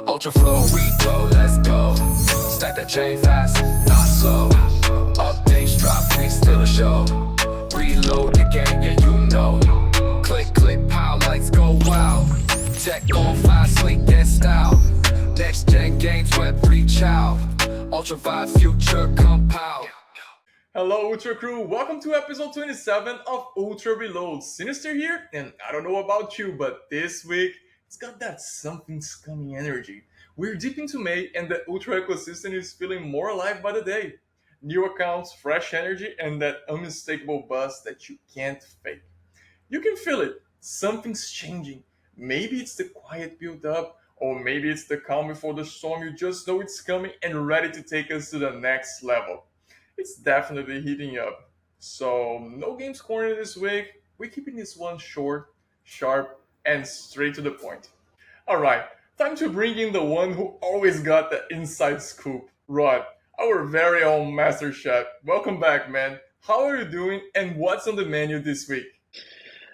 Ultra flow, reflow, let's go. Stack that chain fast, not slow. Updates drop, thanks to the show. Reload the game, yeah you know. Click, click, pow, lights go wow. Tech on fire, sleek and style. Next gen games, Web3 chow. Ultra vibe, future compound. Hello Ultra Crew, welcome to episode 27 of Ultra Reload. Sinister here, and I don't know about you, but this week, it's got that something's coming energy. We're deep into May, and the Ultra ecosystem is feeling more alive by the day. New accounts, fresh energy, and that unmistakable buzz that you can't fake. You can feel it, something's changing. Maybe it's the quiet build up, or maybe it's the calm before the storm. You just know it's coming and ready to take us to the next level. It's definitely heating up. So, no games corner this week. We're keeping this one short, sharp, and straight to the point. Alright, time to bring in the one who always got the inside scoop, Rod, our very own master chef. Welcome back, man. How are you doing, and what's on the menu this week?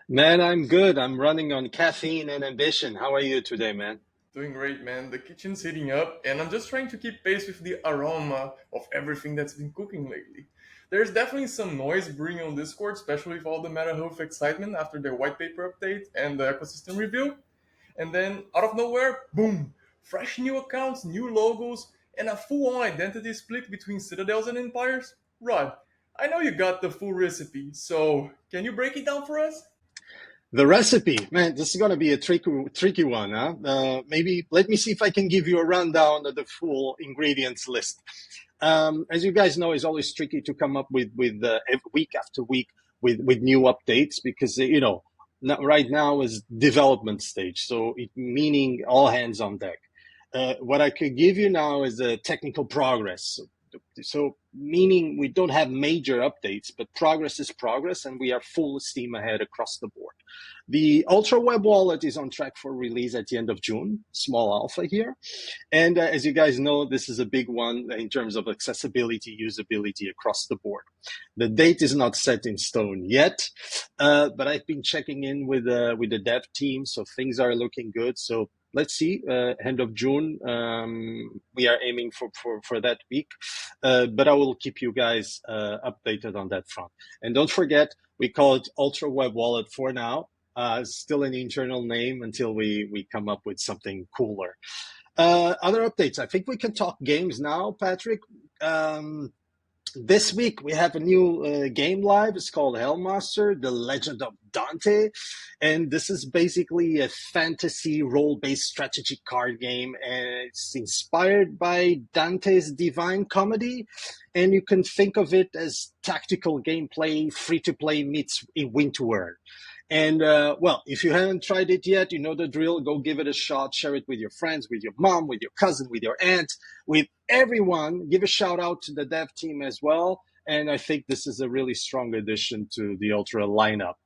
Man, I'm good. I'm running on caffeine and ambition. How are you today, man? Doing great, man. The kitchen's heating up, and I'm just trying to keep pace with the aroma of everything that's been cooking lately. There's definitely some noise brewing on Discord, especially with all the MetaHoof excitement after their white paper update and the ecosystem review. And then, out of nowhere, boom! Fresh new accounts, new logos, and a full-on identity split between citadels and empires. Rod, I know you got the full recipe, so can you break it down for us? The recipe, man, this is going to be a tricky one, huh? Maybe let me see if I can give you a rundown of the full ingredients list. As you guys know, it's always tricky to come up with week after week with new updates because, right now is development stage. So it meaning all hands on deck. What I could give you now is a technical progress. So meaning we don't have major updates, but progress is progress, and we are full steam ahead across the board. The Ultra Web Wallet is on track for release at the end of June, small alpha here. And as you guys know, this is a big one in terms of accessibility, usability across the board. The date is not set in stone yet, but I've been checking in with the dev team, so things are looking good. So let's see, end of June, we are aiming for that week, but I will keep you guys updated on that front. And don't forget, we call it Ultra Web Wallet for now. Still an internal name until we come up with something cooler. Other updates, I think we can talk games now, Patrick. This week we have a new game live. It's called Hellmaster, The Legend of Dante. And this is basically a fantasy role-based strategy card game. And it's inspired by Dante's Divine Comedy. And you can think of it as tactical gameplay, free-to-play meets win to earn. And, well, if you haven't tried it yet, you know the drill. Go give it a shot. Share it with your friends, with your mom, with your cousin, with your aunt, with everyone. Give a shout out to the dev team as well. And I think this is a really strong addition to the Ultra lineup.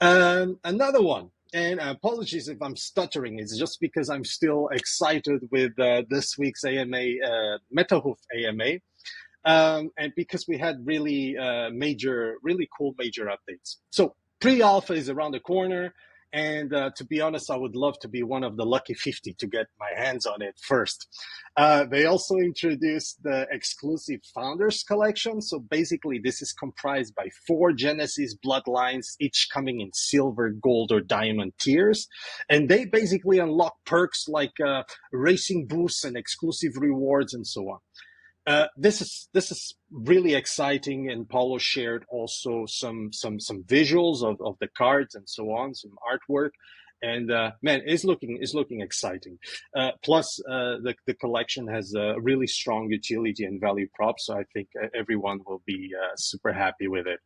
Another one, and apologies if I'm stuttering. It's just because I'm still excited with this week's AMA, MetaHoof AMA. And because we had really cool major updates. So, pre-alpha is around the corner, and to be honest, I would love to be one of the lucky 50 to get my hands on it first. They also introduced the exclusive Founders Collection. So basically, this is comprised by 4 Genesis bloodlines, each coming in silver, gold, or diamond tiers. And they basically unlock perks like racing boosts and exclusive rewards and so on. This is really exciting, and Paulo shared also some visuals of the cards and so on, some artwork, and man, it's looking exciting. Plus, the collection has a really strong utility and value prop, so I think everyone will be super happy with it.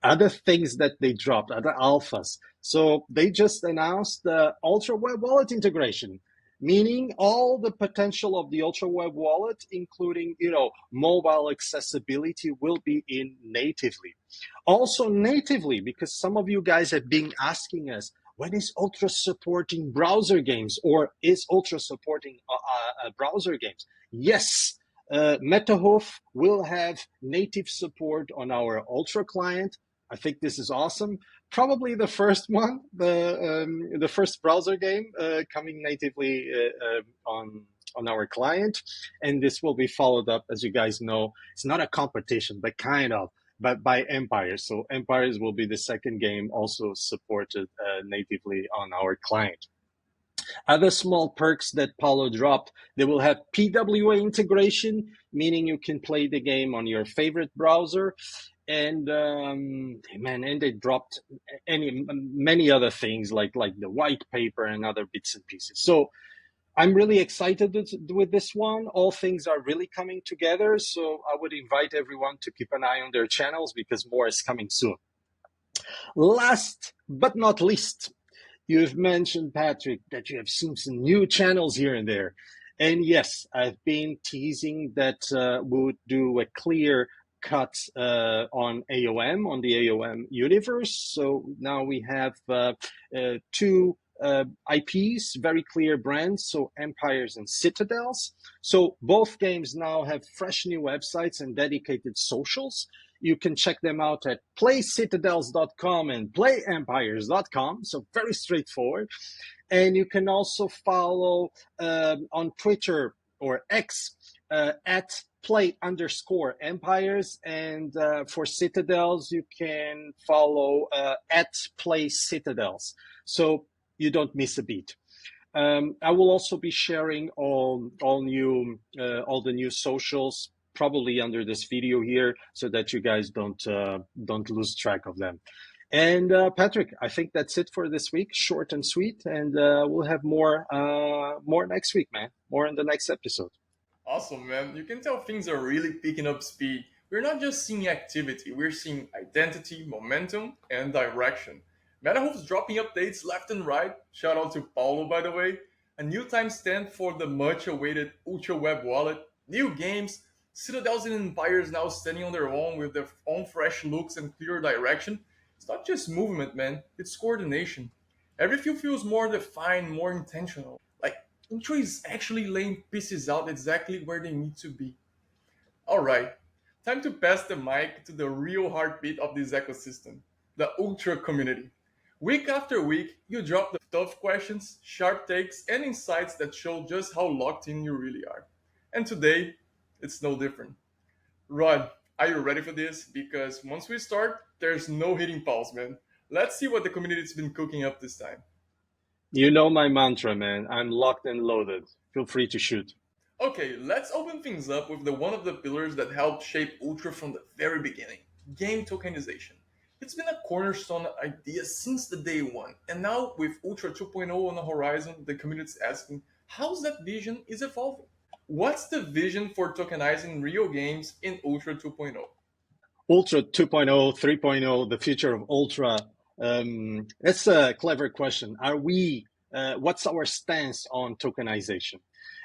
Other things that they dropped, other alphas. So they just announced the Ultra Web Wallet integration, meaning all the potential of the Ultra Web Wallet, including, mobile accessibility, will be in natively. Also natively, because some of you guys have been asking us, when is Ultra supporting browser games, or is Ultra supporting browser games? Yes, MetaHoof will have native support on our Ultra client I think this is awesome. Probably the first one, the first browser game coming natively on our client, and this will be followed up, as you guys know. It's not a competition, but kind of, but by Empires. So Empires will be the second game also supported natively on our client. Other small perks that Paulo dropped, they will have PWA integration, meaning you can play the game on your favorite browser. And and they dropped many other things like the white paper and other bits and pieces. So I'm really excited with this one. All things are really coming together. So I would invite everyone to keep an eye on their channels because more is coming soon. Last but not least, you've mentioned, Patrick, that you have seen some new channels here and there. And yes, I've been teasing that we would do a clear cut on AOM, on the AOM universe. So now we have two IPs, very clear brands, so Empires and Citadels. So both games now have fresh new websites and dedicated socials. You can check them out at playcitadels.com and playempires.com. So very straightforward. And you can also follow on Twitter or X at play_empires. And for Citadels, you can follow at playcitadels. So you don't miss a beat. I will also be sharing all the new socials probably under this video here, so that you guys don't lose track of them. And Patrick, I think that's it for this week. Short and sweet, and we'll have more next week, man. More in the next episode. Awesome, man. You can tell things are really picking up speed. We're not just seeing activity, we're seeing identity, momentum, and direction. MetaHoof is dropping updates left and right. Shout out to Paulo, by the way. A new timestamp for the much-awaited Ultra Web wallet. New games. Citadels and Empires now standing on their own with their own fresh looks and clear direction. It's not just movement, man. It's coordination. Everything feels more defined, more intentional. Like, Ultra is actually laying pieces out exactly where they need to be. Alright, time to pass the mic to the real heartbeat of this ecosystem, the Ultra community. Week after week, you drop the tough questions, sharp takes, and insights that show just how locked in you really are. And today, it's no different. Rod, are you ready for this? Because once we start, there's no hitting pause, man. Let's see what the community's been cooking up this time. You know my mantra, man. I'm locked and loaded. Feel free to shoot. Okay, let's open things up with one of the pillars that helped shape Ultra from the very beginning, game tokenization. It's been a cornerstone idea since the day one, and now with Ultra 2.0 on the horizon, the community's asking, how's that vision is evolving? What's the vision for tokenizing real games in Ultra 2.0? Ultra 2.0, 3.0, the future of Ultra. That's a clever question. What's our stance on tokenization?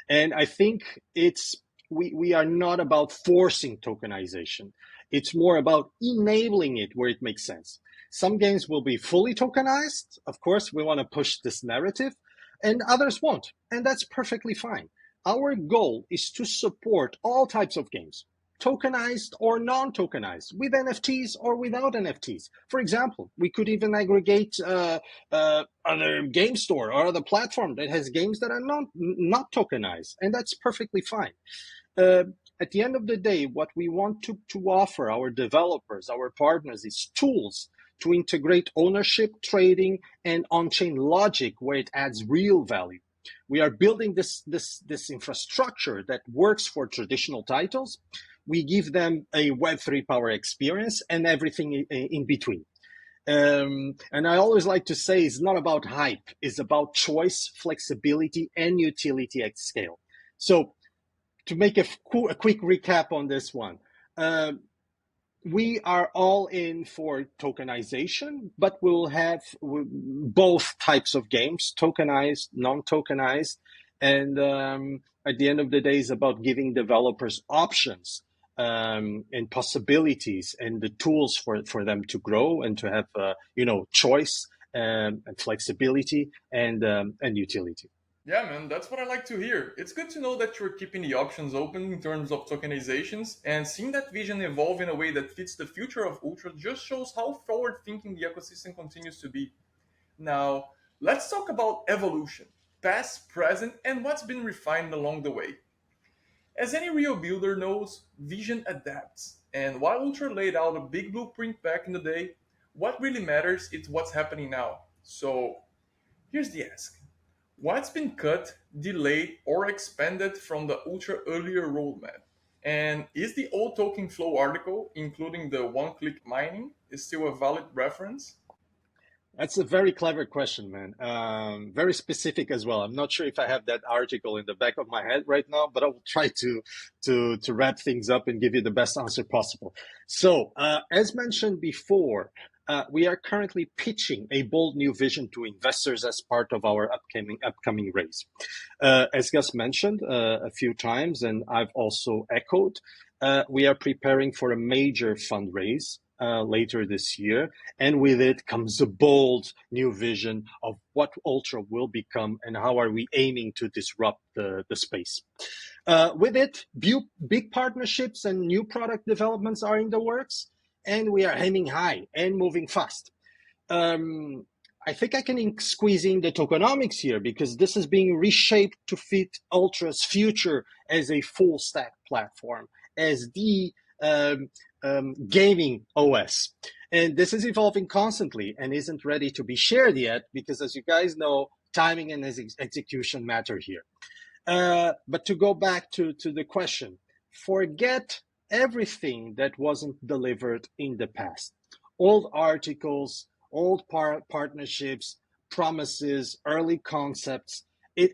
And I think we are not about forcing tokenization. It's more about enabling it where it makes sense. Some games will be fully tokenized. Of course, we want to push this narrative, and others won't. And that's perfectly fine. Our goal is to support all types of games, tokenized or non-tokenized, with NFTs or without NFTs. For example, we could even aggregate other game store or other platform that has games that are not tokenized, and that's perfectly fine. At the end of the day, what we want to offer our developers, our partners, is tools to integrate ownership, trading, and on-chain logic where it adds real value. We are building this infrastructure that works for traditional titles. We give them a Web3 power experience and everything in between. And I always like to say it's not about hype. It's about choice, flexibility, and utility at scale. So to make a quick recap on this one, we are all in for tokenization, but we'll have both types of games, tokenized, non-tokenized. And at the end of the day, it's about giving developers options and possibilities and the tools for them to grow and to have choice and flexibility and utility. Yeah, man, that's what I like to hear. It's good to know that you're keeping the options open in terms of tokenizations, and seeing that vision evolve in a way that fits the future of Ultra just shows how forward thinking the ecosystem continues to be. Now, let's talk about evolution, past, present, and what's been refined along the way. As any real builder knows, vision adapts, and while Ultra laid out a big blueprint back in the day, what really matters is what's happening now. So, here's the ask. What's been cut, delayed, or expanded from the Ultra earlier roadmap? And is the old token flow article, including the one-click mining, is still a valid reference? That's a very clever question, man. Very specific as well. I'm not sure if I have that article in the back of my head right now, but I will try to wrap things up and give you the best answer possible. So, as mentioned before, we are currently pitching a bold new vision to investors as part of our upcoming raise. As Gus mentioned a few times, and I've also echoed, we are preparing for a major fundraise later this year, and with it comes a bold new vision of what Ultra will become and how are we aiming to disrupt the space. With it, big partnerships and new product developments are in the works, and we are aiming high and moving fast. I think I can squeeze in the tokenomics here because this is being reshaped to fit Ultra's future as a full stack platform, as the gaming OS. And this is evolving constantly and isn't ready to be shared yet because, as you guys know, timing and execution matter here. But to go back to the question, forget everything that wasn't delivered in the past. Old articles, old partnerships, promises, early concepts.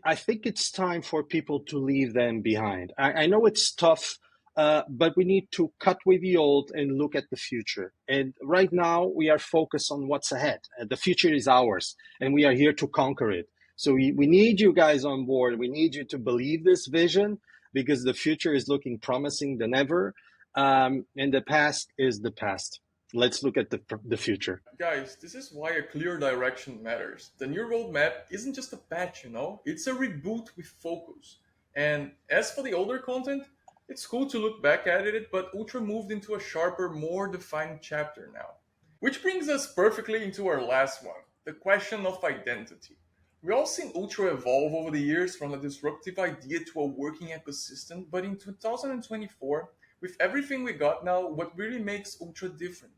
I think it's time for people to leave them behind. I know it's tough, but we need to cut with the old and look at the future. And right now, we are focused on what's ahead. The future is ours, and we are here to conquer it. So we need you guys on board. We need you to believe this vision because the future is looking promising than ever. And the past is the past. Let's look at the future. Guys, this is why a clear direction matters. The new roadmap isn't just a patch, it's a reboot with focus. And as for the older content, it's cool to look back at it, but Ultra moved into a sharper, more defined chapter now. Which brings us perfectly into our last one, the question of identity. We've all seen Ultra evolve over the years from a disruptive idea to a working ecosystem, but in 2024, with everything we got now, what really makes Ultra different?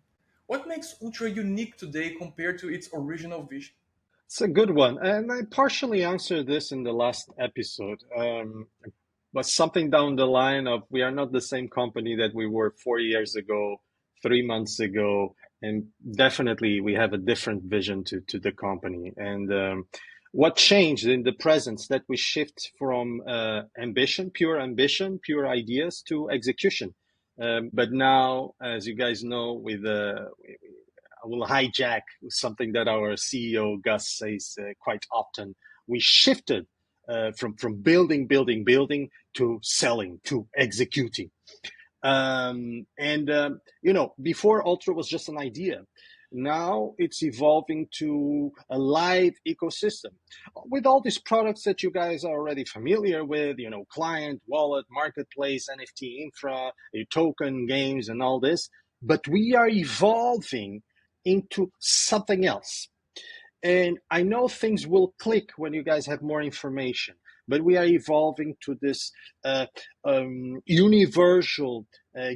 What makes Ultra unique today compared to its original vision? It's a good one. And I partially answered this in the last episode. But something down the line of we are not the same company that we were 4 years ago, 3 months ago, and definitely we have a different vision to the company. And what changed in the presence that we shift from ambition, pure ideas to execution. But now, as you guys know, I will hijack something that our CEO Gus says quite often. We shifted from building to selling to executing. Before Ultra was just an idea. Now it's evolving to a live ecosystem with all these products that you guys are already familiar with, client, wallet, marketplace, NFT infra, token games and all this. But we are evolving into something else. And I know things will click when you guys have more information, but we are evolving to this universal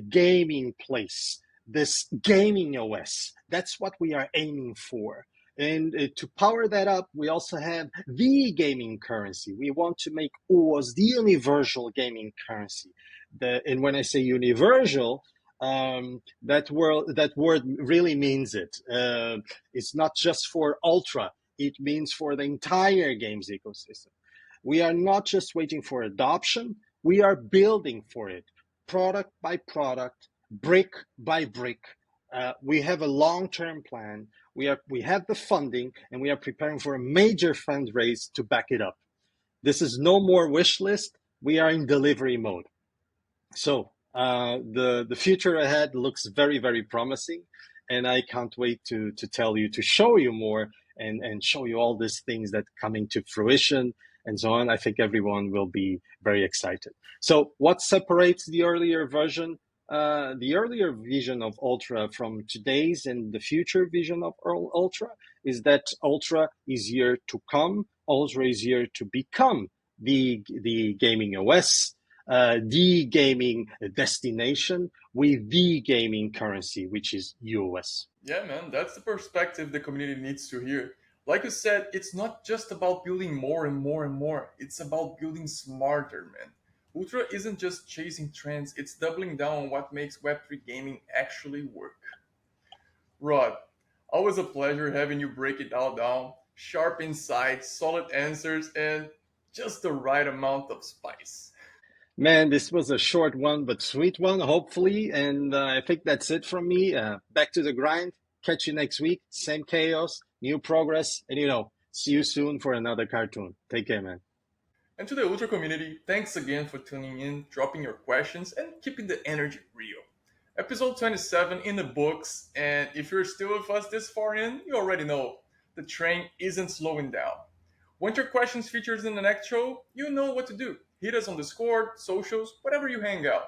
gaming place, this gaming OS. That's what we are aiming for. And to power that up, we also have the gaming currency. We want to make OAS the universal gaming currency. And when I say universal, that word really means it. It's not just for Ultra. It means for the entire games ecosystem. We are not just waiting for adoption. We are building for it, product by product, brick by brick. We have a long-term plan. We have the funding, and we are preparing for a major fundraise to back it up. This is no more wish list. We are in delivery mode. So the future ahead looks very, very promising, and I can't wait to show you more and show you all these things that coming to fruition and so on. I think everyone will be very excited. So what separates the earlier version, the earlier vision of Ultra from today's and the future vision of Ultra is that Ultra is here to come. Ultra is here to become the gaming OS, the gaming destination with the gaming currency, which is UOS. Yeah, man, that's the perspective the community needs to hear. Like you said, it's not just about building more and more and more. It's about building smarter, man. Ultra isn't just chasing trends, it's doubling down on what makes Web3 gaming actually work. Rod, always a pleasure having you break it all down. Sharp insights, solid answers, and just the right amount of spice. Man, this was a short one, but sweet one, hopefully. And I think that's it from me. Back to the grind. Catch you next week. Same chaos, new progress. And see you soon for another cartoon. Take care, man. And to the Ultra community, thanks again for tuning in, dropping your questions, and keeping the energy real. Episode 27 in the books, and if you're still with us this far in, you already know the train isn't slowing down. Want your questions featured in the next show? You know what to do. Hit us on Discord, socials, whatever you hang out.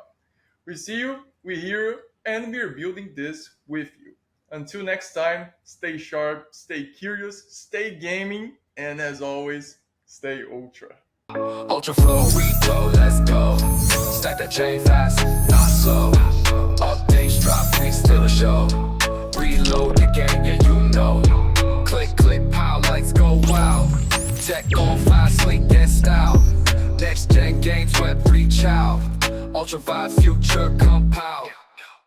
We see you, we hear you, and we're building this with you. Until next time, stay sharp, stay curious, stay gaming, and as always, stay Ultra. Ultra flow, we go, let's go. Stack that chain fast, not slow. Updates drop, we still a show. Reload the game, yeah you know. Click, click, pow, lights go wow. Tech on fire, sleek and style. Next gen games, Web3 chow. Ultra vibe, future compound.